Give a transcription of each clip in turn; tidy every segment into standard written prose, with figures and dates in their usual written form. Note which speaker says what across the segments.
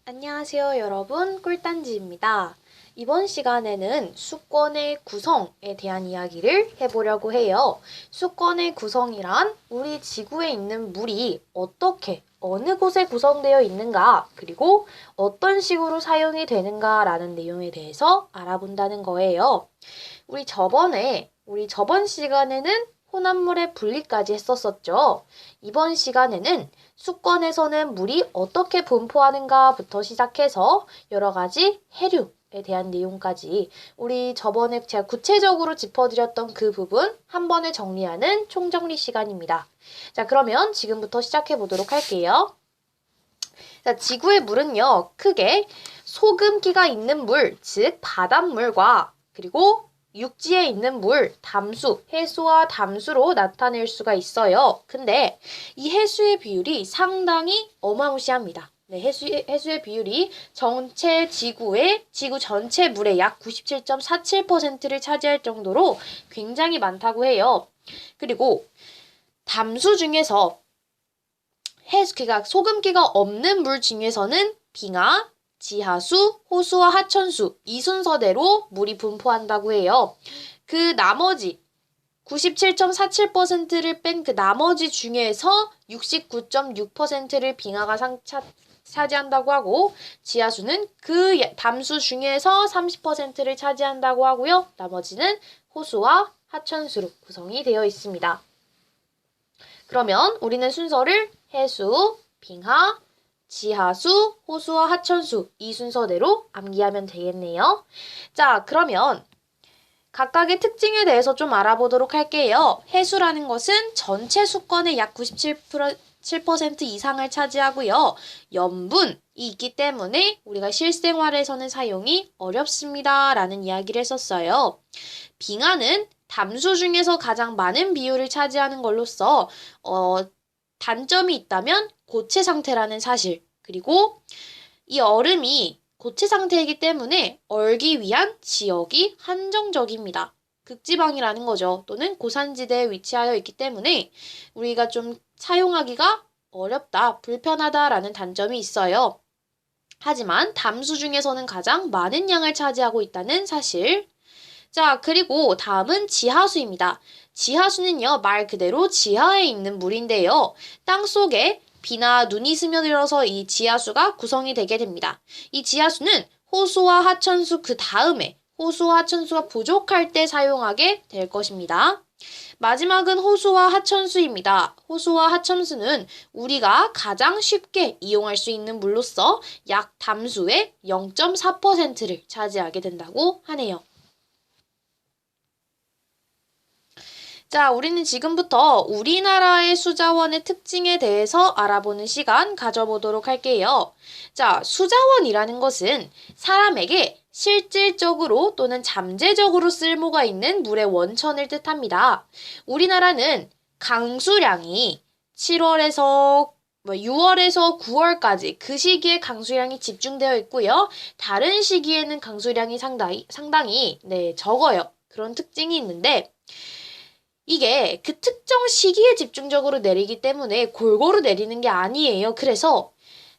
Speaker 1: 안녕하세요, 여러분. 꿀단지입니다. 이번 시간에는 수권의 구성에 대한 이야기를 해보려고 해요. 수권의 구성이란 우리 지구에 있는 물이 어떻게, 어느 곳에 구성되어 있는가, 그리고 어떤 식으로 사용이 되는가라는 내용에 대해서 알아본다는 거예요. 우리 저번 시간에는 혼합물의 분리까지 했었었죠. 이번 시간에는 수권에서는 물이 어떻게 분포하는가부터 시작해서 여러 가지 해류에 대한 내용까지 우리 저번에 제가 구체적으로 짚어드렸던 그 부분 한 번에 정리하는 총정리 시간입니다. 자, 그러면 지금부터 시작해 보도록 할게요. 자, 지구의 물은요, 크게 소금기가 있는 물, 즉 바닷물과 그리고 육지에 있는 물, 담수, 해수와 담수로 나타낼 수가 있어요. 근데 이 해수의 비율이 상당히 어마무시합니다. 네, 해수의 비율이 지구 전체 물의 약 97.47%를 차지할 정도로 굉장히 많다고 해요. 그리고 담수 중에서 그러니까 소금기가 없는 물 중에서는 빙하, 지하수, 호수와 하천수 이 순서대로 물이 분포한다고 해요. 그 나머지 97.47%를 뺀 그 나머지 중에서 69.6%를 빙하가 차지한다고 하고 지하수는 그 담수 중에서 30%를 차지한다고 하고요. 나머지는 호수와 하천수로 구성이 되어 있습니다. 그러면 우리는 순서를 해수, 빙하, 지하수, 호수와 하천수 이 순서대로 암기하면 되겠네요. 자, 그러면 각각의 특징에 대해서 좀 알아보도록 할게요. 해수라는 것은 전체 수권의 약 97% 이상을 차지하고요. 염분이 있기 때문에 우리가 실생활에서는 사용이 어렵습니다. 라는 이야기를 했었어요. 빙하는 담수 중에서 가장 많은 비율을 차지하는 걸로써 단점이 있다면 고체 상태라는 사실, 그리고 이 얼음이 고체 상태이기 때문에 얼기 위한 지역이 한정적입니다. 극지방이라는 거죠. 또는 고산지대에 위치하여 있기 때문에 우리가 좀 사용하기가 어렵다, 불편하다라는 단점이 있어요. 하지만 담수 중에서는 가장 많은 양을 차지하고 있다는 사실. 자, 그리고 다음은 지하수입니다. 지하수는요, 말 그대로 지하에 있는 물인데요. 땅 속에 비나 눈이 스며들어서 이 지하수가 구성이 되게 됩니다. 이 지하수는 호수와 하천수 그 다음에 호수와 하천수가 부족할 때 사용하게 될 것입니다. 마지막은 호수와 하천수입니다. 호수와 하천수는 우리가 가장 쉽게 이용할 수 있는 물로서 약 담수의 0.4%를 차지하게 된다고 하네요. 자, 우리는 지금부터 우리나라의 수자원의 특징에 대해서 알아보는 시간 가져보도록 할게요. 자, 수자원이라는 것은 사람에게 실질적으로 또는 잠재적으로 쓸모가 있는 물의 원천을 뜻합니다. 우리나라는 강수량이 7월에서 6월에서 9월까지 그 시기에 강수량이 집중되어 있고요. 다른 시기에는 강수량이 상당히 적어요. 그런 특징이 있는데 이게 그 특정 시기에 집중적으로 내리기 때문에 골고루 내리는 게 아니에요. 그래서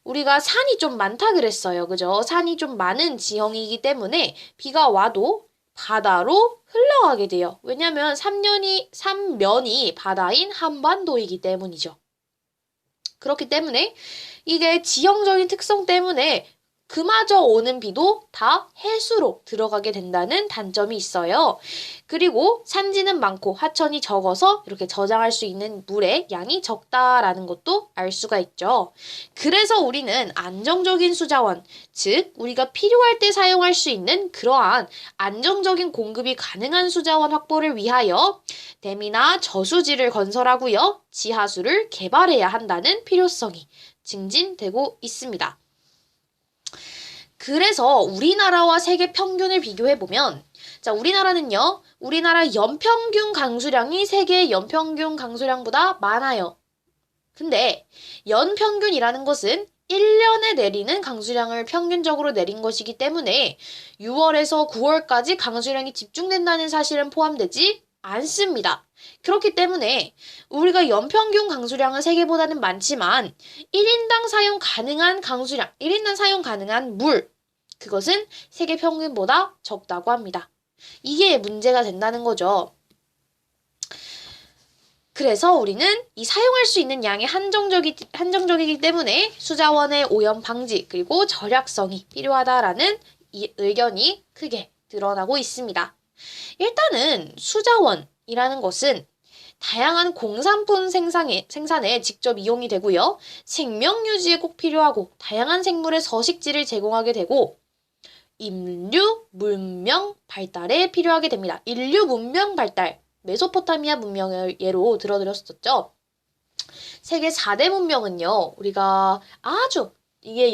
Speaker 1: 우리가 산이 좀 많다 그랬어요. 그죠? 산이 좀 많은 지형이기 때문에 비가 와도 바다로 흘러가게 돼요. 왜냐면 삼면이 바다인 한반도이기 때문이죠. 그렇기 때문에 이게 지형적인 특성 때문에 그마저 오는 비도 다 해수로 들어가게 된다는 단점이 있어요. 그리고 산지는 많고 하천이 적어서 이렇게 저장할 수 있는 물의 양이 적다라는 것도 알 수가 있죠. 그래서 우리는 안정적인 수자원, 즉 우리가 필요할 때 사용할 수 있는 그러한 안정적인 공급이 가능한 수자원 확보를 위하여 댐이나 저수지를 건설하고요. 지하수를 개발해야 한다는 필요성이 증진되고 있습니다. 그래서 우리나라와 세계 평균을 비교해보면 자, 우리나라 연평균 강수량이 세계 연평균 강수량보다 많아요. 근데 연평균이라는 것은 1년에 내리는 강수량을 평균적으로 내린 것이기 때문에 6월에서 9월까지 강수량이 집중된다는 사실은 포함되지 않습니다. 그렇기 때문에 우리가 연평균 강수량은 세계보다는 많지만 1인당 사용 가능한 강수량, 1인당 사용 가능한 물, 그것은 세계 평균보다 적다고 합니다. 이게 문제가 된다는 거죠. 그래서 우리는 이 사용할 수 있는 양이 한정적이기 때문에 수자원의 오염 방지 그리고 절약성이 필요하다라는 이 의견이 크게 드러나고 있습니다. 일단은 수자원이라는 것은 다양한 공산품 생산에 직접 이용이 되고요. 생명 유지에 꼭 필요하고 다양한 생물의 서식지를 제공하게 되고 인류 문명 발달에 필요하게 됩니다. 인류 문명 발달, 메소포타미아 문명을 예로 들어드렸었죠. 세계 4대 문명은요, 우리가 이게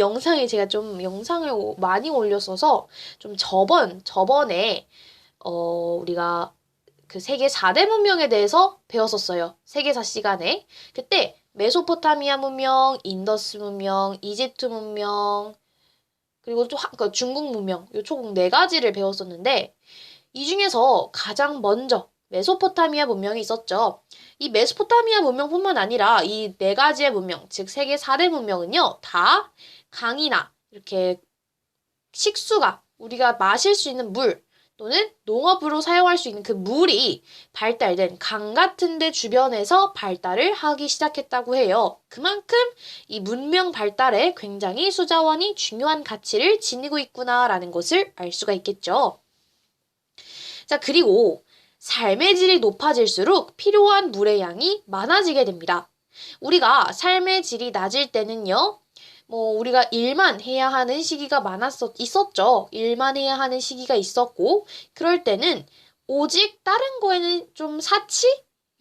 Speaker 1: 제가 좀 영상을 많이 올렸어서 좀 저번에, 우리가 그 세계 4대 문명에 대해서 배웠었어요. 세계사 시간에. 그때 메소포타미아 문명, 인더스 문명, 이집트 문명, 그리고 또 그러니까 중국 문명, 요 총 4가지를 배웠었는데 이 중에서 가장 먼저 메소포타미아 문명이 있었죠. 이 메소포타미아 문명뿐만 아니라 이 4가지의 문명, 즉 세계 4대 문명은요, 다 강이나 이렇게 식수가 우리가 마실 수 있는 물 또는 농업으로 사용할 수 있는 그 물이 발달된 강 같은 데 주변에서 발달을 하기 시작했다고 해요. 그만큼 이 문명 발달에 굉장히 수자원이 중요한 가치를 지니고 있구나라는 것을 알 수가 있겠죠. 자, 그리고 삶의 질이 높아질수록 필요한 물의 양이 많아지게 됩니다. 우리가 삶의 질이 낮을 때는요, 우리가 일만 해야 하는 시기가 있었죠. 일만 해야 하는 시기가 있었고, 그럴 때는 오직 다른 거에는 좀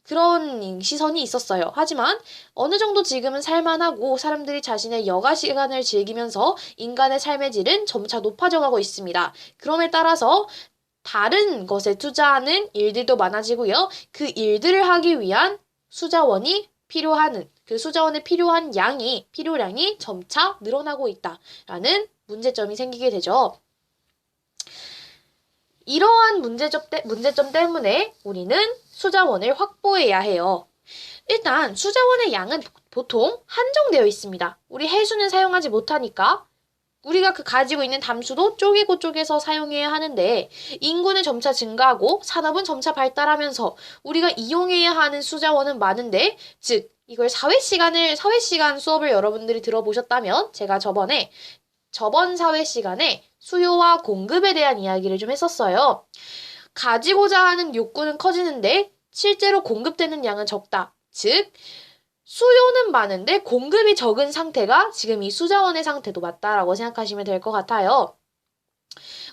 Speaker 1: 그런 시선이 있었어요. 하지만 어느 정도 지금은 살만하고 사람들이 자신의 여가 시간을 즐기면서 인간의 삶의 질은 점차 높아져 가고 있습니다. 그럼에 따라서 다른 것에 투자하는 일들도 많아지고요. 그 일들을 하기 위한 그 수자원에 필요한 필요량이 점차 늘어나고 있다라는 문제점이 생기게 되죠. 이러한 문제점 때문에 우리는 수자원을 확보해야 해요. 일단 수자원의 양은 보통 한정되어 있습니다. 우리 해수는 사용하지 못하니까 우리가 가지고 있는 담수도 쪼개서 사용해야 하는데 인구는 점차 증가하고 산업은 점차 발달하면서 우리가 이용해야 하는 수자원은 많은데 즉 이걸 사회시간 수업을 여러분들이 들어보셨다면 제가 저번 사회 시간에 수요와 공급에 대한 이야기를 좀 했었어요. 가지고자 하는 욕구는 커지는데 실제로 공급되는 양은 적다. 즉 수요는 많은데 공급이 적은 상태가 지금 이 수자원의 상태도 맞다라고 생각하시면 될 것 같아요.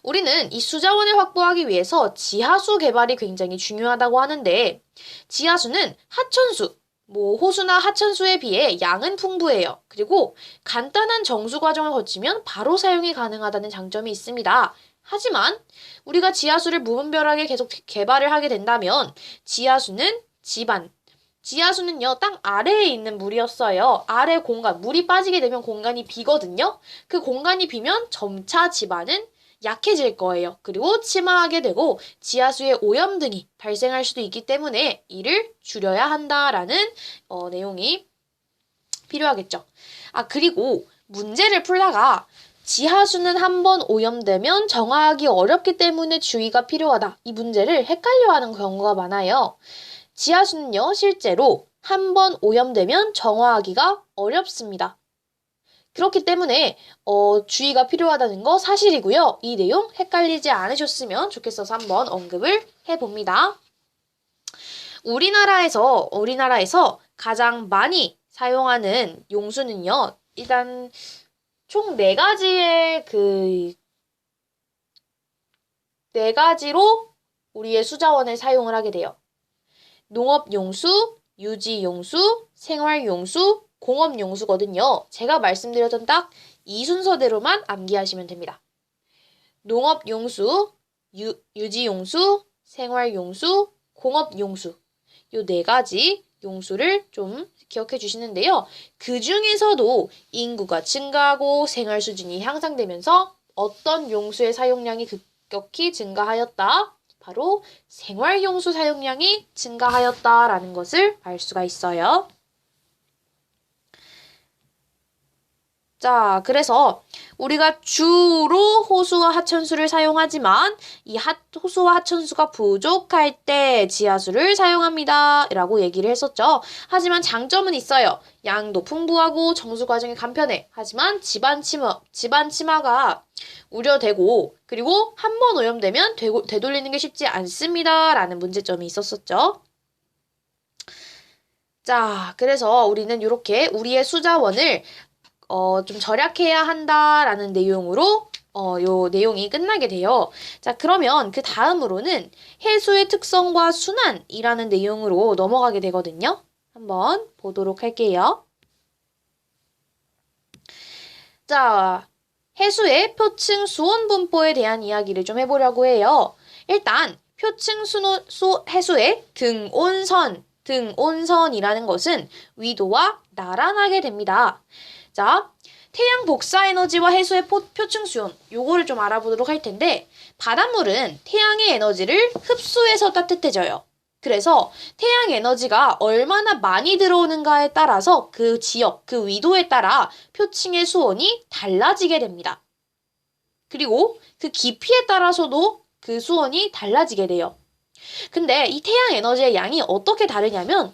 Speaker 1: 우리는 이 수자원을 확보하기 위해서 지하수 개발이 굉장히 중요하다고 하는데 지하수는 하천수, 호수나 하천수에 비해 양은 풍부해요. 그리고 간단한 정수 과정을 거치면 바로 사용이 가능하다는 장점이 있습니다. 하지만 우리가 지하수를 무분별하게 계속 개발을 하게 된다면 지하수는요, 땅 아래에 있는 물이었어요. 아래 공간, 물이 빠지게 되면 공간이 비거든요. 그 공간이 비면 점차 지반은 약해질 거예요. 그리고 침하하게 되고 지하수의 오염 등이 발생할 수도 있기 때문에 이를 줄여야 한다라는 내용이 필요하겠죠. 그리고 문제를 풀다가 지하수는 한번 오염되면 정화하기 어렵기 때문에 주의가 필요하다. 이 문제를 헷갈려하는 경우가 많아요. 지하수는요, 실제로 한번 오염되면 정화하기가 어렵습니다. 그렇기 때문에 주의가 필요하다는 거 사실이고요. 이 내용 헷갈리지 않으셨으면 좋겠어서 한번 언급을 해봅니다. 우리나라에서 가장 많이 사용하는 용수는요. 일단 총 4가지의 4가지로 우리의 수자원을 사용을 하게 돼요. 농업용수, 유지용수, 생활용수, 공업용수거든요. 제가 말씀드렸던 딱 이 순서대로만 암기하시면 됩니다. 농업용수, 유지용수, 생활용수, 공업용수 요 4가지 용수를 좀 기억해 주시는데요. 그 중에서도 인구가 증가하고 생활 수준이 향상되면서 어떤 용수의 사용량이 급격히 증가하였다? 바로 생활용수 사용량이 증가하였다라는 것을 알 수가 있어요. 자, 그래서 우리가 주로 호수와 하천수를 사용하지만 이 호수와 하천수가 부족할 때 지하수를 사용합니다. 라고 얘기를 했었죠. 하지만 장점은 있어요. 양도 풍부하고 정수 과정이 간편해. 하지만 집안 침하가 우려되고 그리고 한 번 오염되면 되돌리는 게 쉽지 않습니다. 라는 문제점이 있었었죠. 자, 그래서 우리는 이렇게 우리의 수자원을 좀 절약해야 한다라는 내용으로 요 내용이 끝나게 돼요. 자, 그러면 그 다음으로는 해수의 특성과 순환이라는 내용으로 넘어가게 되거든요. 한번 보도록 할게요. 자, 해수의 표층 수온 분포에 대한 이야기를 좀 해보려고 해요. 일단 표층 해수의 등온선이라는 것은 위도와 나란하게 됩니다. 자, 태양 복사 에너지와 해수의 표층 수온, 요거를 좀 알아보도록 할 텐데, 바닷물은 태양의 에너지를 흡수해서 따뜻해져요. 그래서 태양 에너지가 얼마나 많이 들어오는가에 따라서 그 지역, 그 위도에 따라 표층의 수온이 달라지게 됩니다. 그리고 그 깊이에 따라서도 그 수온이 달라지게 돼요. 근데 이 태양 에너지의 양이 어떻게 다르냐면,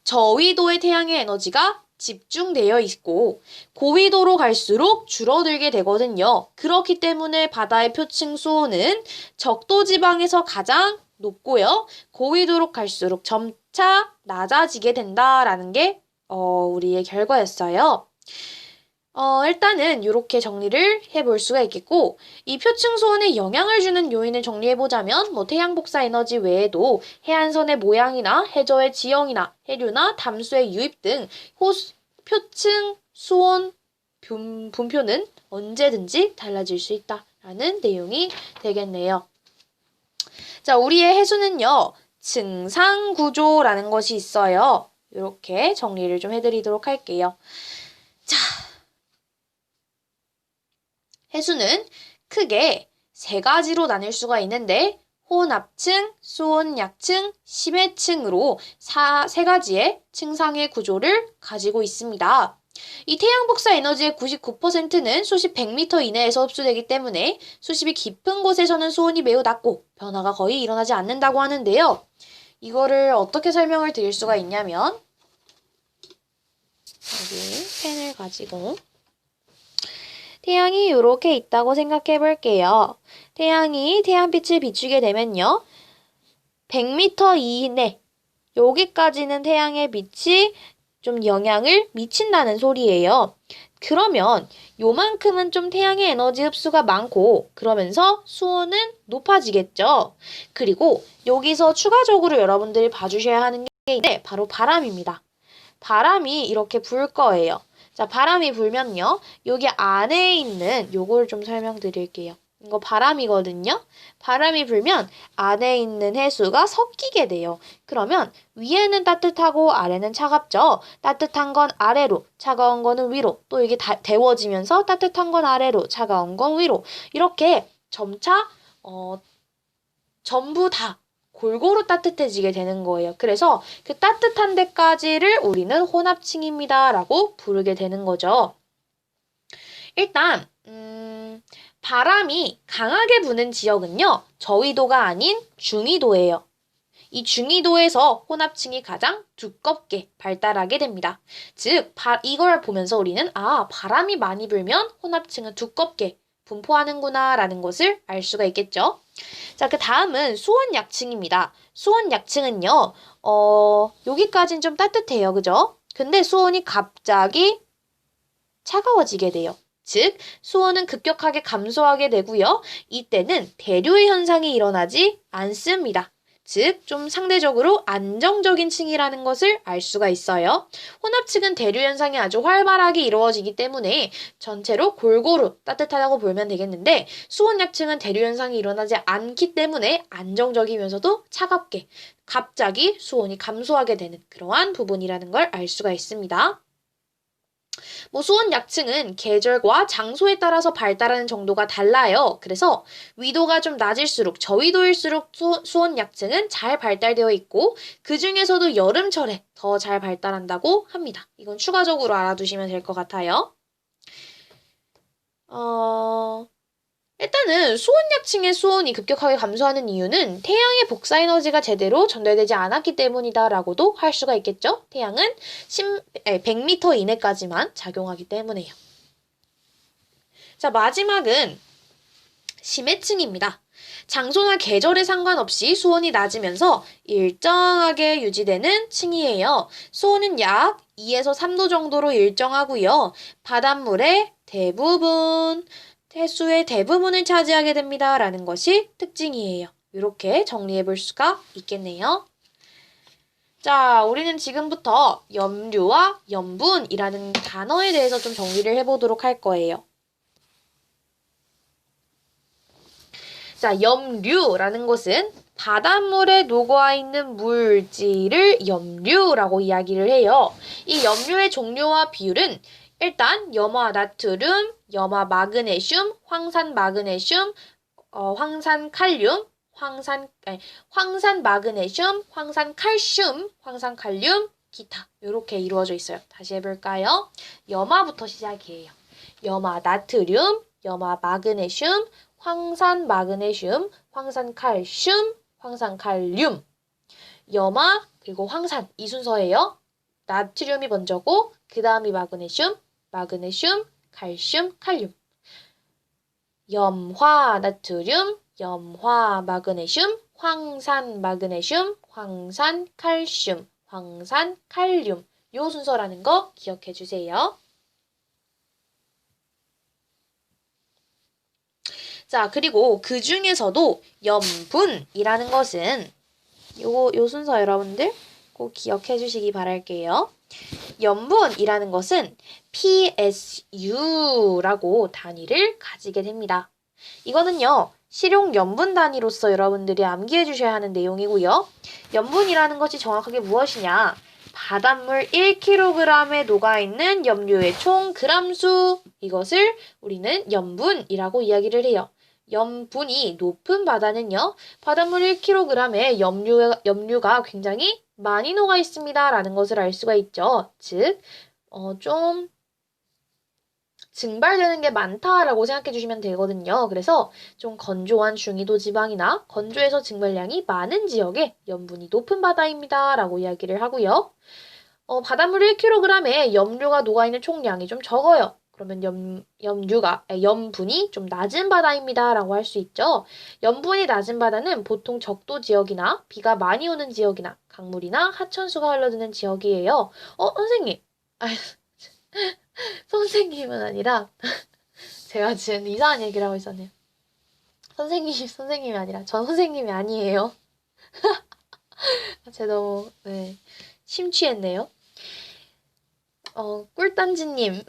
Speaker 1: 저위도의 태양의 에너지가 집중되어 있고 고위도로 갈수록 줄어들게 되거든요. 그렇기 때문에 바다의 표층 수온은 적도 지방에서 가장 높고요. 고위도로 갈수록 점차 낮아지게 된다라는 게 우리의 결과였어요. 일단은 이렇게 정리를 해볼 수가 있겠고, 이 표층 수온에 영향을 주는 요인을 정리해보자면 태양 복사 에너지 외에도 해안선의 모양이나 해저의 지형이나 해류나 담수의 유입 등 표층 수온 분표는 언제든지 달라질 수 있다라는 내용이 되겠네요. 자, 우리의 해수는요, 증상구조라는 것이 있어요. 이렇게 정리를 좀 해드리도록 할게요. 자, 해수는 크게 세 가지로 나뉠 수가 있는데 혼합층, 수온약층, 심해층으로 세 가지의 층상의 구조를 가지고 있습니다. 이 태양 복사 에너지의 99%는 수십 100m 이내에서 흡수되기 때문에 수십이 깊은 곳에서는 수온이 매우 낮고 변화가 거의 일어나지 않는다고 하는데요. 이거를 어떻게 설명을 드릴 수가 있냐면 여기 펜을 가지고 태양이 이렇게 있다고 생각해 볼게요. 태양이 태양빛을 비추게 되면요. 100m 이내 여기까지는 태양의 빛이 좀 영향을 미친다는 소리예요. 그러면 요만큼은 좀 태양의 에너지 흡수가 많고 그러면서 수온은 높아지겠죠. 그리고 여기서 추가적으로 여러분들이 봐주셔야 하는 게 있는데 바로 바람입니다. 바람이 이렇게 불 거예요. 자, 바람이 불면요. 여기 안에 있는 요걸 좀 설명드릴게요. 이거 바람이거든요. 바람이 불면 안에 있는 해수가 섞이게 돼요. 그러면 위에는 따뜻하고 아래는 차갑죠. 따뜻한 건 아래로, 차가운 거는 위로. 또 이게 데워지면서 따뜻한 건 아래로, 차가운 건 위로. 이렇게 점차 전부 다 골고루 따뜻해지게 되는 거예요. 그래서 그 따뜻한 데까지를 우리는 혼합층입니다. 라고 부르게 되는 거죠. 일단 바람이 강하게 부는 지역은요. 저위도가 아닌 중위도예요. 이 중위도에서 혼합층이 가장 두껍게 발달하게 됩니다. 즉, 이걸 보면서 우리는 바람이 많이 불면 혼합층은 두껍게 분포하는구나 라는 것을 알 수가 있겠죠. 자, 그 다음은 수온약층입니다. 수온약층은요, 여기까지는 좀 따뜻해요. 그죠? 근데 수온이 갑자기 차가워지게 돼요. 즉, 수온은 급격하게 감소하게 되고요. 이때는 대류의 현상이 일어나지 않습니다. 즉, 좀 상대적으로 안정적인 층이라는 것을 알 수가 있어요. 혼합층은 대류 현상이 아주 활발하게 이루어지기 때문에 전체로 골고루 따뜻하다고 보면 되겠는데 수온약층은 대류 현상이 일어나지 않기 때문에 안정적이면서도 차갑게 갑자기 수온이 감소하게 되는 그러한 부분이라는 걸 알 수가 있습니다. 뭐 수온 약층은 계절과 장소에 따라서 발달하는 정도가 달라요. 그래서 위도가 좀 낮을수록 저위도일수록 수온 약층은 잘 발달되어 있고 그 중에서도 여름철에 더 잘 발달한다고 합니다. 이건 추가적으로 알아두시면 될 것 같아요. 일단은 수온약층의 수온이 급격하게 감소하는 이유는 태양의 복사 에너지가 제대로 전달되지 않았기 때문이다라고도 할 수가 있겠죠. 태양은 100m 이내까지만 작용하기 때문에요. 자, 마지막은 심해층입니다. 장소나 계절에 상관없이 수온이 낮으면서 일정하게 유지되는 층이에요. 수온은 약 2에서 3도 정도로 일정하고요. 바닷물의 대부분, 해수의 대부분을 차지하게 됩니다. 라는 것이 특징이에요. 이렇게 정리해 볼 수가 있겠네요. 자, 우리는 지금부터 염류와 염분이라는 단어에 대해서 좀 정리를 해보도록 할 거예요. 자, 염류라는 것은 바닷물에 녹아 있는 물질을 염류라고 이야기를 해요. 이 염류의 종류와 비율은 일단 염화 나트륨, 염화 마그네슘, 황산 마그네슘, 황산 칼륨, 황산 마그네슘, 황산 칼슘, 황산 칼륨, 기타 이렇게 이루어져 있어요. 다시 해볼까요? 염화부터 시작이에요. 염화 나트륨, 염화 마그네슘, 황산 마그네슘, 황산 칼슘, 황산 칼륨, 염화 그리고 황산 이 순서예요. 나트륨이 먼저고 그 다음이 마그네슘, 칼슘, 칼륨. 염화 나트륨, 염화 마그네슘, 황산 마그네슘, 황산 칼슘, 황산 칼륨. 요 순서라는 거 기억해 주세요. 자, 그리고 그 중에서도 염분이라는 것은 요 순서 여러분들 꼭 기억해 주시기 바랄게요. 염분이라는 것은 PSU라고 단위를 가지게 됩니다. 이거는요, 실용 염분 단위로서 여러분들이 암기해 주셔야 하는 내용이고요. 염분이라는 것이 정확하게 무엇이냐? 바닷물 1kg에 녹아있는 염류의 총 그람수, 이것을 우리는 염분이라고 이야기를 해요. 염분이 높은 바다는요, 바닷물 1kg에 염류가 굉장히 많이 녹아 있습니다. 라는 것을 알 수가 있죠. 즉, 좀 증발되는 게 많다라고 생각해 주시면 되거든요. 그래서 좀 건조한 중위도 지방이나 건조해서 증발량이 많은 지역에 염분이 높은 바다입니다. 라고 이야기를 하고요. 바닷물 1kg에 염류가 녹아있는 총량이 좀 적어요. 그러면 염분이 좀 낮은 바다입니다. 라고 할 수 있죠. 염분이 낮은 바다는 보통 적도 지역이나 비가 많이 오는 지역이나 강물이나 하천수가 흘러드는 지역이에요. 선생님. 선생님은 아니라 제가 지금 이상한 얘기를 하고 있었네요. 선생님이 아니라 전 선생님이 아니에요. 제가 너무 심취했네요. 꿀단지님.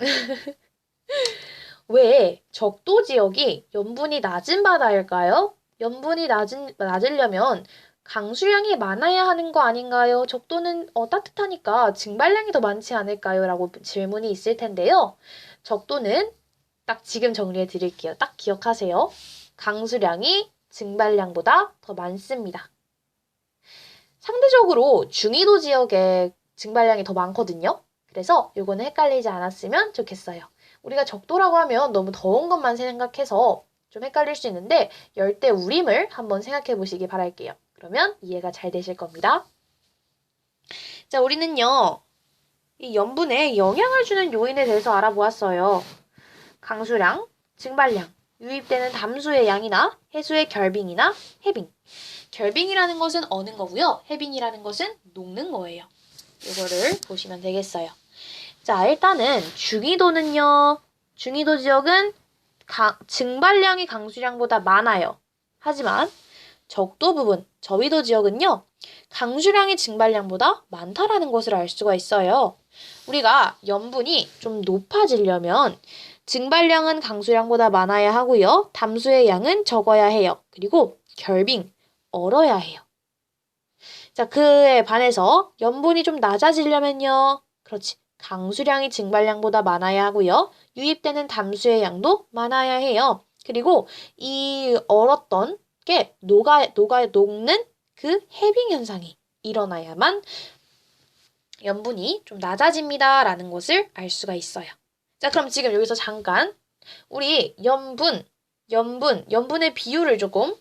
Speaker 1: 왜 적도 지역이 염분이 낮은 바다일까요? 염분이 낮으려면 강수량이 많아야 하는 거 아닌가요? 적도는 따뜻하니까 증발량이 더 많지 않을까요? 라고 질문이 있을 텐데요. 적도는 딱 지금 정리해 드릴게요. 딱 기억하세요. 강수량이 증발량보다 더 많습니다. 상대적으로 중위도 지역에 증발량이 더 많거든요. 그래서 이거는 헷갈리지 않았으면 좋겠어요. 우리가 적도라고 하면 너무 더운 것만 생각해서 좀 헷갈릴 수 있는데 열대 우림을 한번 생각해 보시기 바랄게요. 그러면 이해가 잘 되실 겁니다. 자, 우리는요, 이 염분에 영향을 주는 요인에 대해서 알아보았어요. 강수량, 증발량, 유입되는 담수의 양이나 해수의 결빙이나 해빙. 결빙이라는 것은 어는 거고요. 해빙이라는 것은 녹는 거예요. 이거를 보시면 되겠어요. 자, 일단은 중위도는요. 중위도 지역은 증발량이 강수량보다 많아요. 하지만 적도 부분, 저위도 지역은요. 강수량이 증발량보다 많다라는 것을 알 수가 있어요. 우리가 염분이 좀 높아지려면 증발량은 강수량보다 많아야 하고요. 담수의 양은 적어야 해요. 그리고 결빙, 얼어야 해요. 자, 그에 반해서 염분이 좀 낮아지려면요. 그렇지. 강수량이 증발량보다 많아야 하고요. 유입되는 담수의 양도 많아야 해요. 그리고 이 얼었던 게 녹는 그 해빙 현상이 일어나야만 염분이 좀 낮아집니다라는 것을 알 수가 있어요. 자, 그럼 지금 여기서 잠깐 우리 염분의 비율을 조금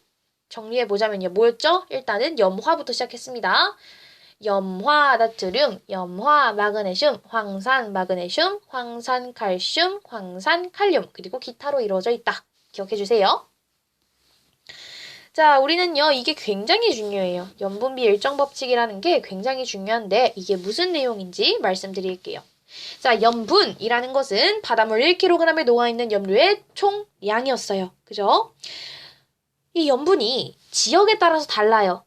Speaker 1: 정리해 보자면요. 뭐였죠? 일단은 염화부터 시작했습니다. 염화 나트륨, 염화 마그네슘, 황산 마그네슘, 황산 칼슘, 황산 칼륨, 그리고 기타로 이루어져 있다. 기억해 주세요. 자, 우리는요, 이게 굉장히 중요해요. 염분비 일정 법칙이라는 게 굉장히 중요한데, 이게 무슨 내용인지 말씀드릴게요. 자, 염분이라는 것은 바닷물 1kg에 녹아있는 염료의 총량이었어요. 그죠? 이 염분이 지역에 따라서 달라요.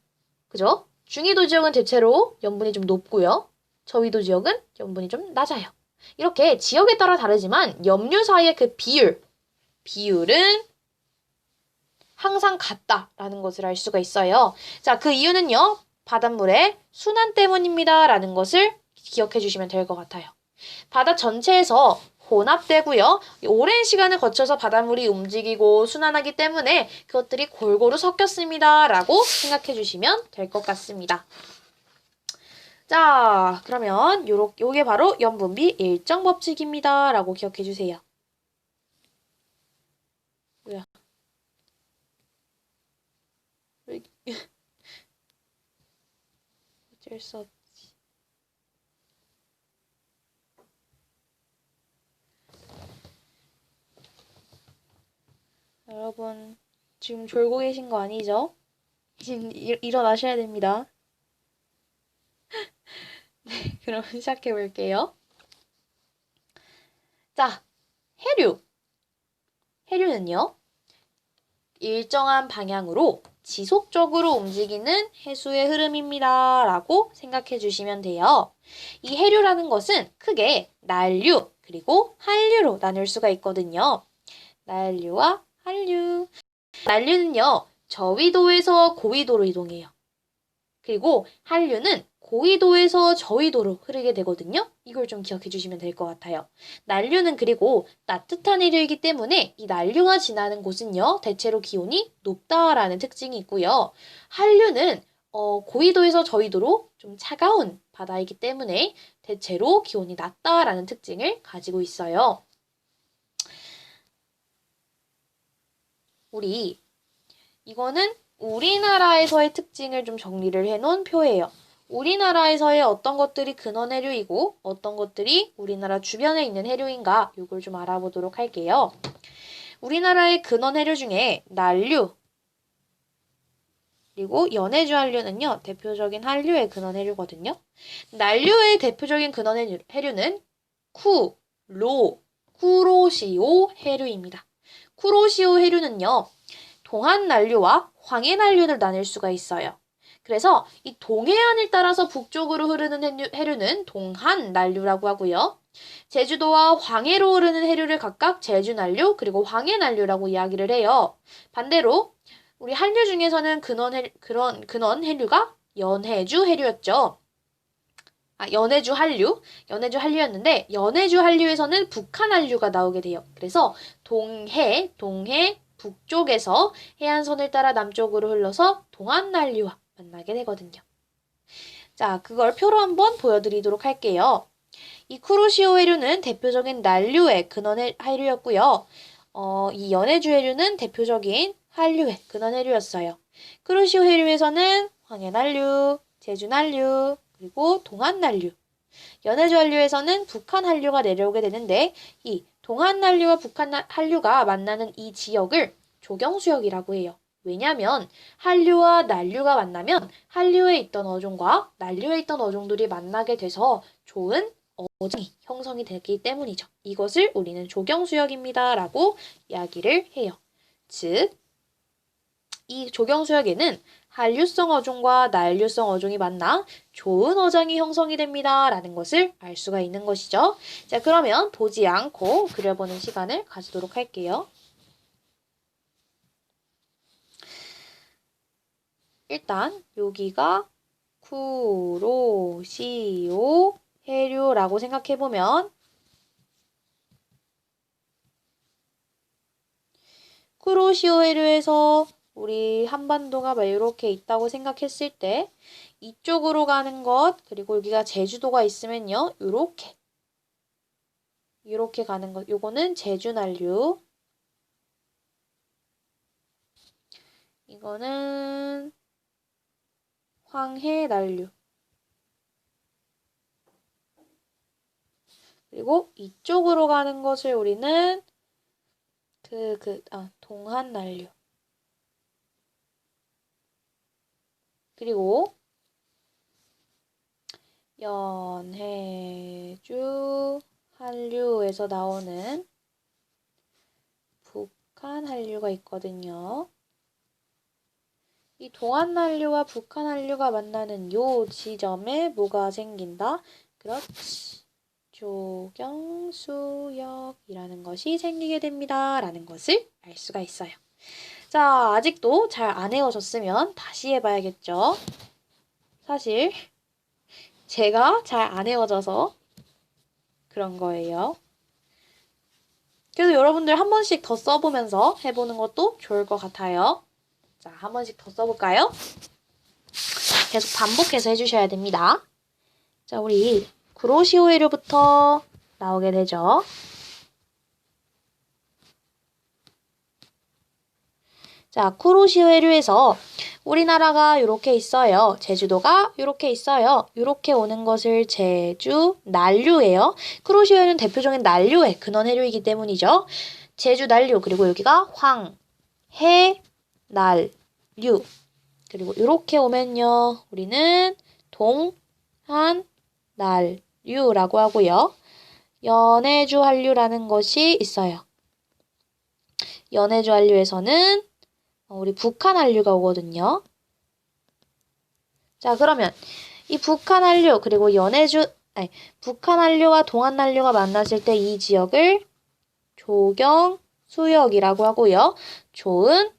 Speaker 1: 그죠? 중위도 지역은 대체로 염분이 좀 높고요. 저위도 지역은 염분이 좀 낮아요. 이렇게 지역에 따라 다르지만 염류 사이의 그 비율은 항상 같다라는 것을 알 수가 있어요. 자, 그 이유는요. 바닷물의 순환 때문입니다. 라는 것을 기억해 주시면 될 것 같아요. 바다 전체에서 혼합되고요. 오랜 시간을 거쳐서 바닷물이 움직이고 순환하기 때문에 그것들이 골고루 섞였습니다. 라고 생각해 주시면 될 것 같습니다. 자, 그러면 요게 바로 염분비 일정 법칙입니다. 라고 기억해 주세요. 뭐야? 어쩔 수 없지. 여러분, 지금 졸고 계신 거 아니죠? 지금 일어나셔야 됩니다. 네, 그럼 시작해 볼게요. 자, 해류. 해류는요, 일정한 방향으로 지속적으로 움직이는 해수의 흐름입니다. 라고 생각해 주시면 돼요. 이 해류라는 것은 크게 난류, 그리고 한류로 나눌 수가 있거든요. 난류와 한류. 난류는요, 저위도에서 고위도로 이동해요. 그리고 한류는 고위도에서 저위도로 흐르게 되거든요. 이걸 좀 기억해 주시면 될 것 같아요. 난류는 그리고 따뜻한 해류이기 때문에 이 난류가 지나는 곳은요. 대체로 기온이 높다라는 특징이 있고요. 한류는 고위도에서 저위도로 좀 차가운 바다이기 때문에 대체로 기온이 낮다라는 특징을 가지고 있어요. 이거는 우리나라에서의 특징을 좀 정리를 해놓은 표예요. 우리나라에서의 어떤 것들이 근원 해류이고 어떤 것들이 우리나라 주변에 있는 해류인가 이걸 좀 알아보도록 할게요. 우리나라의 근원 해류 중에 난류 그리고 연해주 한류는요. 대표적인 한류의 근원 해류거든요. 난류의 대표적인 근원 해류는 쿠로시오 해류입니다. 쿠로시오 해류는요. 동한난류와 황해난류를 나눌 수가 있어요. 그래서 이 동해안을 따라서 북쪽으로 흐르는 해류는 동한난류라고 하고요. 제주도와 황해로 흐르는 해류를 각각 제주난류 그리고 황해난류라고 이야기를 해요. 반대로 우리 한류 중에서는 근원 해류가 연해주 해류였죠. 연해주 한류였는데 연해주 한류에서는 북한 한류가 나오게 돼요. 그래서 동해 북쪽에서 해안선을 따라 남쪽으로 흘러서 동안난류와 만나게 되거든요. 자, 그걸 표로 한번 보여드리도록 할게요. 이 쿠로시오 해류는 대표적인 난류의 근원 해류였고요. 이 연해주 해류는 대표적인 한류의 근원 해류였어요. 쿠로시오 해류에서는 황해난류, 제주난류, 그리고 동안난류, 연해주 한류에서는 북한 한류가 내려오게 되는데 이 동한난류와 북한 한류가 만나는 이 지역을 조경수역이라고 해요. 왜냐하면 한류와 난류가 만나면 한류에 있던 어종과 난류에 있던 어종들이 만나게 돼서 좋은 어종이 형성이 되기 때문이죠. 이것을 우리는 조경수역입니다. 라고 이야기를 해요. 즉, 이 조경수역에는 한류성 어종과 난류성 어종이 만나 좋은 어장이 형성이 됩니다. 라는 것을 알 수가 있는 것이죠. 자, 그러면 보지 않고 그려보는 시간을 가지도록 할게요. 일단 여기가 쿠로시오 해류라고 생각해보면 쿠로시오 해류에서 우리 한반도가 막 이렇게 있다고 생각했을 때 이쪽으로 가는 것 그리고 여기가 제주도가 있으면요. 이렇게 가는 것 요거는 제주난류 이거는 황해난류 그리고 이쪽으로 가는 것을 우리는 동한난류 그리고 연해주 한류에서 나오는 북한 한류가 있거든요. 이 동한난류와 북한 한류가 만나는 요 지점에 뭐가 생긴다? 그렇지. 조경수역이라는 것이 생기게 됩니다. 라는 것을 알 수가 있어요. 자, 아직도 잘 안 외워졌으면 다시 해봐야겠죠. 사실 제가 잘 안 외워져서 그런 거예요. 그래서 여러분들 한 번씩 더 써보면서 해보는 것도 좋을 것 같아요. 자, 한 번씩 더 써볼까요? 계속 반복해서 해주셔야 됩니다. 자, 우리 구로시오해류부터 나오게 되죠. 자, 쿠로시오해류에서 우리나라가 이렇게 있어요. 제주도가 이렇게 있어요. 이렇게 오는 것을 제주 난류예요. 쿠로시오해류는 대표적인 난류의 근원해류이기 때문이죠. 제주 난류 그리고 여기가 황, 해, 날, 류 그리고 이렇게 오면요. 우리는 동, 한, 날, 류라고 하고요. 연해주 한류라는 것이 있어요. 연해주 한류에서는 우리 북한 한류가 오거든요. 자, 그러면 이 북한 한류 그리고 북한 한류와 동한 한류가 만났을 때 이 지역을 조경수역이라고 하고요. 조은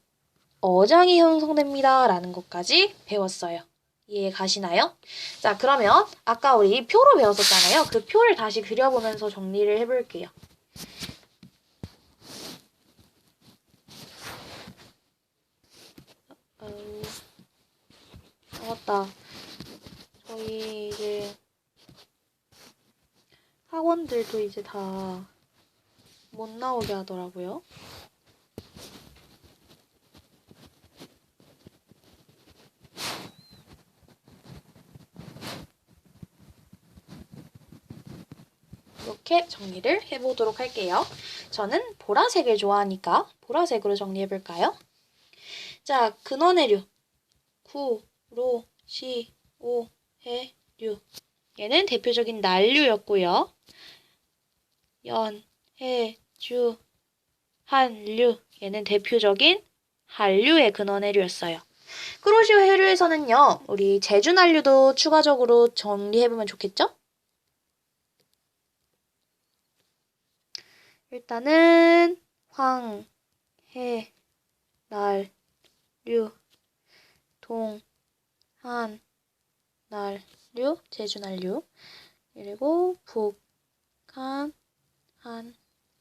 Speaker 1: 어장이 형성됩니다. 라는 것까지 배웠어요. 이해 가시나요? 자, 그러면 아까 우리 표로 배웠었잖아요. 그 표를 다시 그려보면서 정리를 해볼게요. 맞다. 저희 이제 학원들도 이제 다 못 나오게 하더라고요. 이렇게 정리를 해보도록 할게요. 저는 보라색을 좋아하니까 보라색으로 정리해볼까요? 자, 근원해류 구, 로, 시, 오, 해, 류 얘는 대표적인 난류였고요. 연, 해, 주, 한, 류 얘는 대표적인 한류의 근원해류였어요. 쿠로시오 해류에서는요. 우리 제주 난류도 추가적으로 정리해보면 좋겠죠? 일단은 황, 해, 날, 류, 동, 한, 날, 류, 제주 난류 그리고 북한, 한,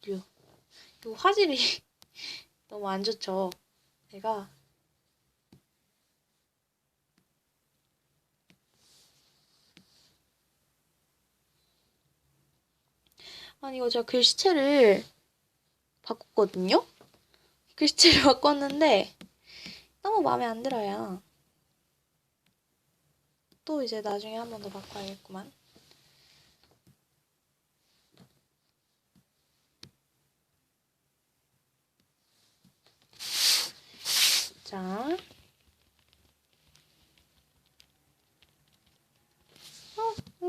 Speaker 1: 류 이 화질이 너무 안 좋죠? 제가 아니 이거 제가 글씨체를 바꿨거든요? 글씨체를 바꿨는데 너무 마음에 안 들어요. 또 이제 나중에 한 번 더 바꿔야겠구만. 자,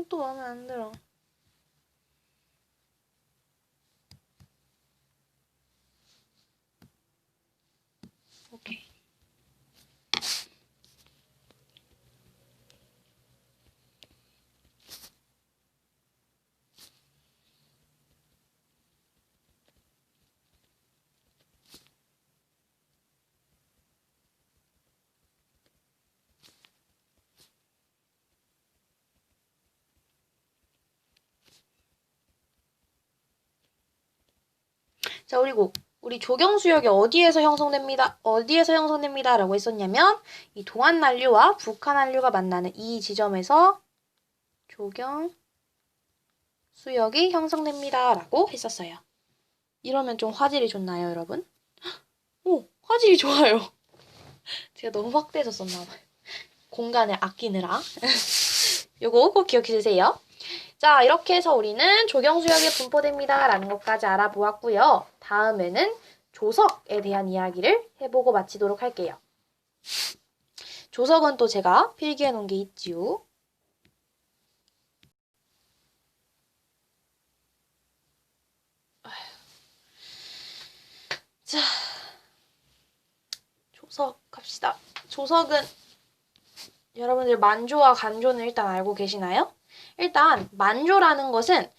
Speaker 1: 또 마음에 안 들어. 오케이. 자, 그리고 우리 조경수역이 어디에서 형성됩니다 라고 했었냐면 이 동안난류와 북한난류가 만나는 이 지점에서 조경수역이 형성됩니다 라고 했었어요. 이러면 좀 화질이 좋나요, 여러분? 오, 화질이 좋아요. 제가 너무 확대해서 썼나봐요. 공간을 아끼느라. 요거 꼭 기억해 주세요. 자, 이렇게 해서 우리는 조경수역이 분포됩니다 라는 것까지 알아보았고요. 다음에는 조석에 대한 이야기를 해보고 마치도록 할게요. 조석은 또 제가 필기해 놓은 게 있지요. 자, 조석 갑시다. 조석은 여러분들 만조와 간조는 일단 알고 계시나요? 일단 만조라는 것은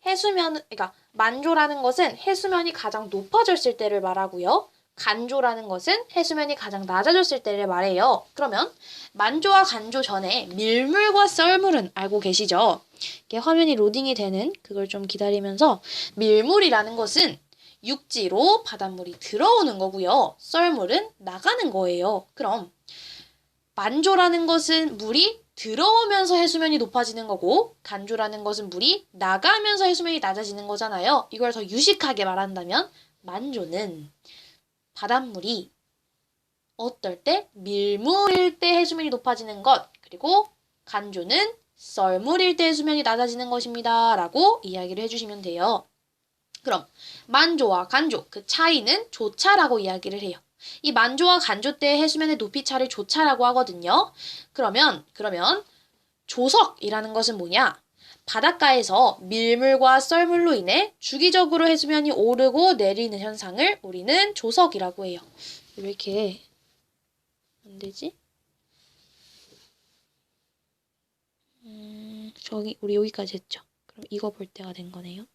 Speaker 1: 그러니까 만조라는 것은 해수면이 가장 높아졌을 때를 말하고요. 간조라는 것은 해수면이 가장 낮아졌을 때를 말해요. 그러면 만조와 간조 전에 밀물과 썰물은 알고 계시죠? 이게 화면이 로딩이 되는 그걸 좀 기다리면서 밀물이라는 것은 육지로 바닷물이 들어오는 거고요. 썰물은 나가는 거예요. 그럼 만조라는 것은 물이 들어오면서 해수면이 높아지는 거고 간조라는 것은 물이 나가면서 해수면이 낮아지는 거잖아요. 이걸 더 유식하게 말한다면 만조는 바닷물이 어떨 때? 밀물일 때 해수면이 높아지는 것, 그리고 간조는 썰물일 때 해수면이 낮아지는 것입니다 라고 이야기를 해주시면 돼요. 그럼 만조와 간조, 그 차이는 조차라고 이야기를 해요. 이 만조와 간조 때 해수면의 높이 차를 조차라고 하거든요. 그러면 조석이라는 것은 뭐냐? 바닷가에서 밀물과 썰물로 인해 주기적으로 해수면이 오르고 내리는 현상을 우리는 조석이라고 해요. 왜 이렇게 안 되지? 저기 우리 여기까지 했죠. 그럼 이거 볼 때가 된 거네요.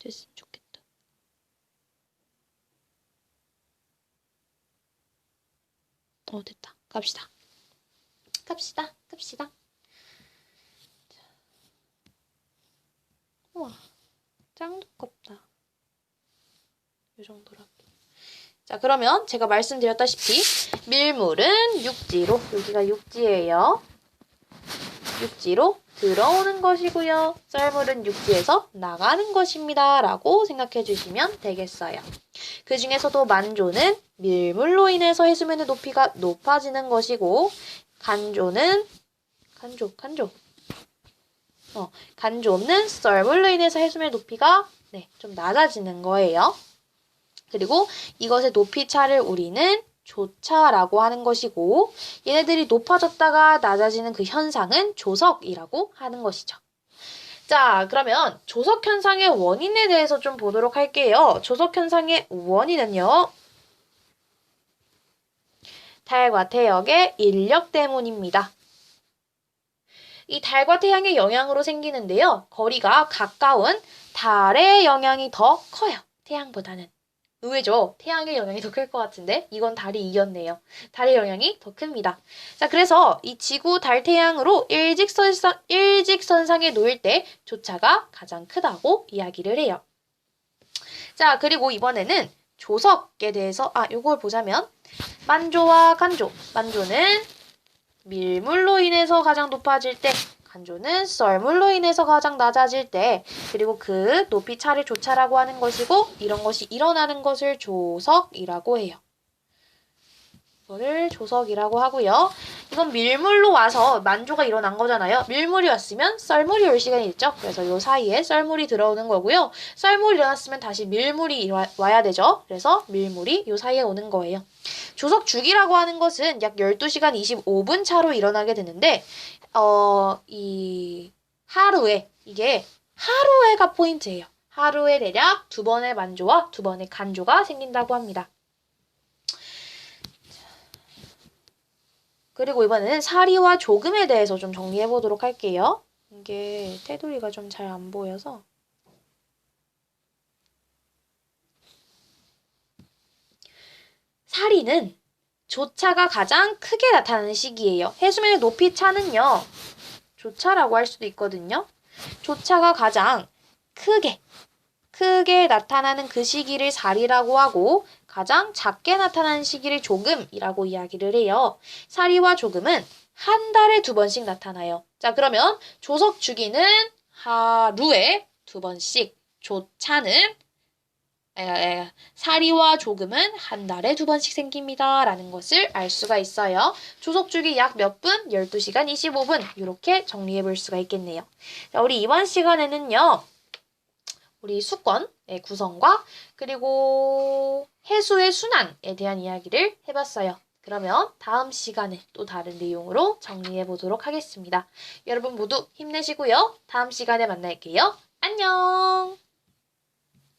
Speaker 1: 됐으면 좋겠다. 됐다. 갑시다. 우와, 짱 두껍다. 이 정도로 할게. 자, 그러면 제가 말씀드렸다시피 밀물은 육지로, 여기가 육지예요. 육지로 들어오는 것이고요. 썰물은 육지에서 나가는 것입니다. 라고 생각해 주시면 되겠어요. 그 중에서도 만조는 밀물로 인해서 해수면의 높이가 높아지는 것이고 간조는 간조는 썰물로 인해서 해수면의 높이가 좀 낮아지는 거예요. 그리고 이것의 높이 차를 우리는 조차라고 하는 것이고 얘네들이 높아졌다가 낮아지는 그 현상은 조석이라고 하는 것이죠. 자, 그러면 조석 현상의 원인에 대해서 좀 보도록 할게요. 조석 현상의 원인은요. 달과 태역의 인력 때문입니다. 이 달과 태양의 영향으로 생기는데요. 거리가 가까운 달의 영향이 더 커요. 태양보다는. 의외죠? 태양의 영향이 더 클 것 같은데 이건 달이 이겼네요. 달의 영향이 더 큽니다. 자, 그래서 이 지구, 달, 태양으로 일직선상에 놓일 때 조차가 가장 크다고 이야기를 해요. 자, 그리고 이번에는 조석에 대해서 요걸 보자면 만조와 간조. 만조는 밀물로 인해서 가장 높아질 때 간조는 썰물로 인해서 가장 낮아질 때 그리고 그 높이 차를 조차라고 하는 것이고 이런 것이 일어나는 것을 조석이라고 해요. 이거를 조석이라고 하고요. 이건 밀물로 와서 만조가 일어난 거잖아요. 밀물이 왔으면 썰물이 올 시간이 있죠. 그래서 요 사이에 썰물이 들어오는 거고요. 썰물이 일어났으면 다시 밀물이 와야 되죠. 그래서 밀물이 요 사이에 오는 거예요. 조석 주기라고 하는 것은 약 12시간 25분 차로 일어나게 되는데 이 이게 하루에가 포인트예요. 하루에 대략 2번의 만조와 2번의 간조가 생긴다고 합니다. 그리고 이번에는 사리와 조금에 대해서 좀 정리해 보도록 할게요. 이게 테두리가 좀 잘 안 보여서. 사리는 조차가 가장 크게 나타나는 시기예요. 해수면의 높이 차는요. 조차라고 할 수도 있거든요. 조차가 가장 크게 나타나는 그 시기를 살이라고 하고 가장 작게 나타나는 시기를 조금이라고 이야기를 해요. 살이와 조금은 한 달에 2번씩 나타나요. 자, 그러면 조석 주기는 하루에 2번씩, 조차는 사리와 조금은 한 달에 2번씩 생깁니다. 라는 것을 알 수가 있어요. 조석주기 약 몇 분? 12시간 25분. 이렇게 정리해 볼 수가 있겠네요. 자, 우리 이번 시간에는요. 우리 수권의 구성과 그리고 해수의 순환에 대한 이야기를 해봤어요. 그러면 다음 시간에 또 다른 내용으로 정리해 보도록 하겠습니다. 여러분 모두 힘내시고요. 다음 시간에 만날게요. 안녕!